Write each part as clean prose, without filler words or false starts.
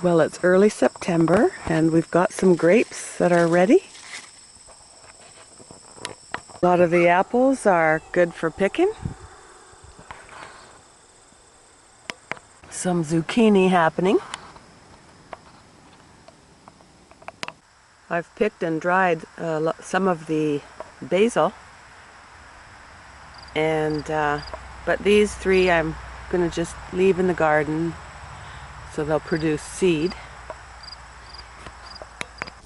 Well, it's early September and we've got some grapes that are ready. A lot of the apples are good for picking. Some zucchini happening. I've picked and dried some of the basil, and but these three I'm going to just leave in the garden so they'll produce seed.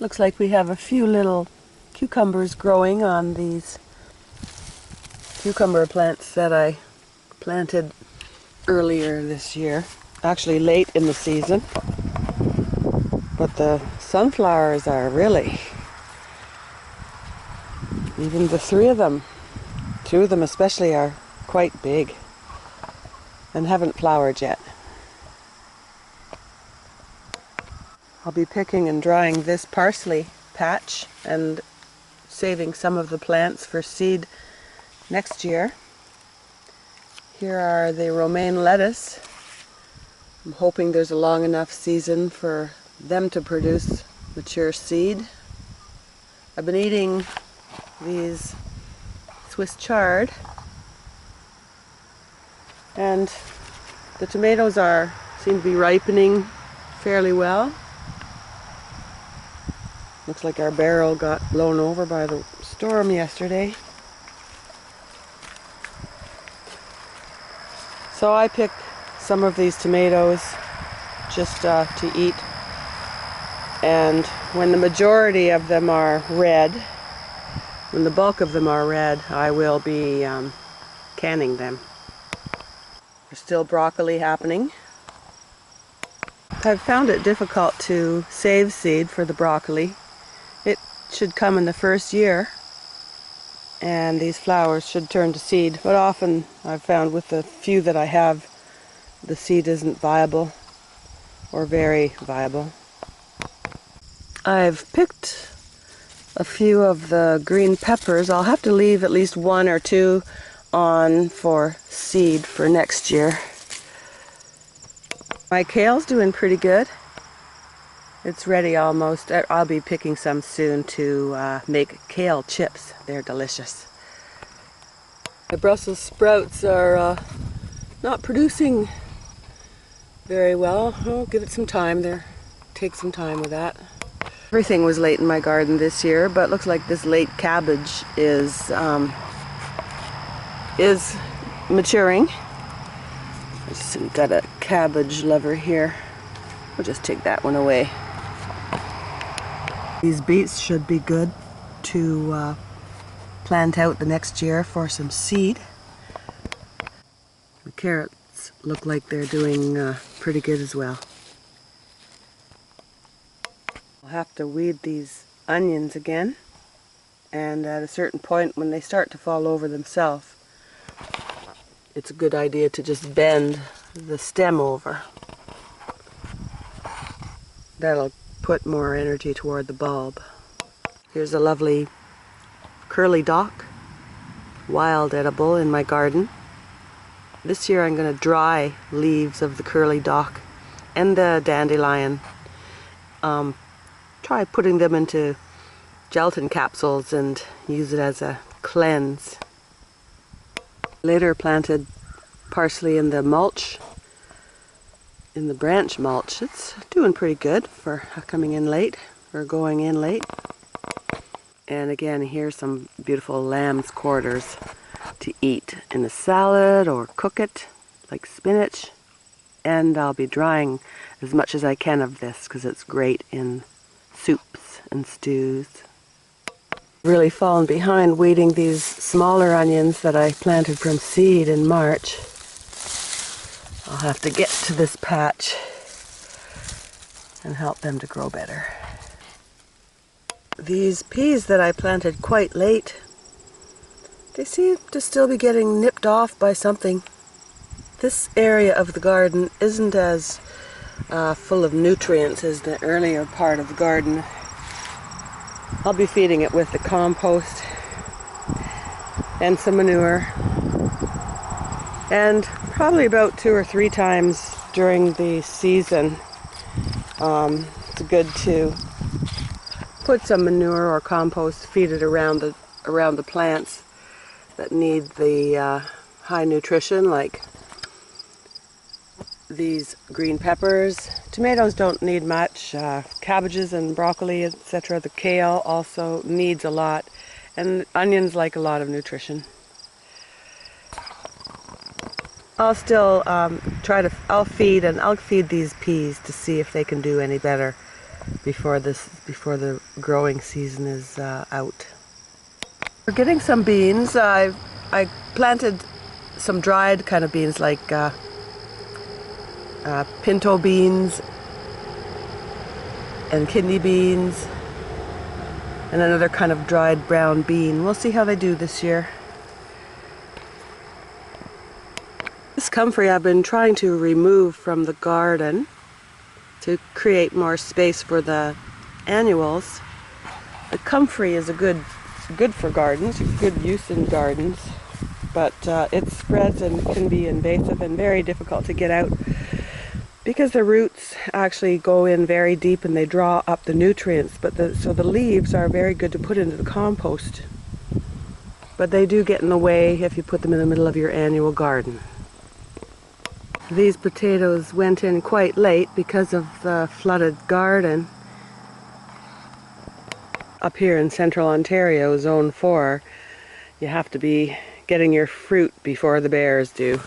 Looks like we have a few little cucumbers growing on these cucumber plants that I planted earlier this year, actually late in the season. But the sunflowers are really, even the three of them, two of them especially, are quite big and haven't flowered yet. I'll be picking and drying this parsley patch and saving some of the plants for seed next year. Here are the romaine lettuce. I'm hoping there's a long enough season for them to produce mature seed. I've been eating these Swiss chard, and the tomatoes seem to be ripening fairly well. Looks like our barrel got blown over by the storm yesterday. So I picked some of these tomatoes just to eat, and when the majority of them are red, when the bulk of them are red, I will be canning them. There's still broccoli happening. I've found it difficult to save seed for the broccoli. It should come in the first year, and these flowers should turn to seed. But often I've found with the few that I have, the seed isn't viable or very viable. I've picked a few of the green peppers. I'll have to leave at least one or two on for seed for next year. My kale's doing pretty good. It's ready almost. I'll be picking some soon to make kale chips. They're delicious. The Brussels sprouts are not producing very well. I'll give it some time. Take some time with that. Everything was late in my garden this year, but looks like this late cabbage is maturing. I just got a cabbage lever here. We'll just take that one away. These beets should be good to plant out the next year for some seed. The carrots look like they're doing pretty good as well. I'll have to weed these onions again, and at a certain point when they start to fall over themselves, it's a good idea to just bend the stem over. That'll put more energy toward the bulb. Here's a lovely curly dock, wild edible in my garden. This year I'm going to dry leaves of the curly dock and the dandelion. Try putting them into gelatin capsules and use it as a cleanse. Later planted parsley in the mulch, in the branch mulch. It's doing pretty good for coming in late, or going in late. And again, here's some beautiful lamb's quarters to eat in a salad or cook it like spinach. And I'll be drying as much as I can of this because it's great in soups and stews. Really fallen behind weeding these smaller onions that I planted from seed in March. I'll have to get to this patch and help them to grow better. These peas that I planted quite late, they seem to still be getting nipped off by something. This area of the garden isn't as full of nutrients as the earlier part of the garden. I'll be feeding it with the compost and some manure, and probably about 2 or 3 times during the season It's good to put some manure or compost, feed it around the plants that need the high nutrition, like these green peppers. Tomatoes don't need much. Cabbages and broccoli, etc. The kale also needs a lot, and onions like a lot of nutrition. I'll still I'll feed these peas to see if they can do any better before the growing season is out. We're getting some beans. I planted some dried kind of beans like pinto beans and kidney beans and another kind of dried brown bean. We'll see how they do this year. This comfrey I've been trying to remove from the garden to create more space for the annuals. The comfrey is good for gardens, good use in gardens, but it spreads and can be invasive and very difficult to get out because the roots actually go in very deep and they draw up the nutrients. So the leaves are very good to put into the compost, but they do get in the way if you put them in the middle of your annual garden. These potatoes went in quite late because of the flooded garden. Up here in central Ontario, Zone 4, you have to be getting your fruit before the bears do.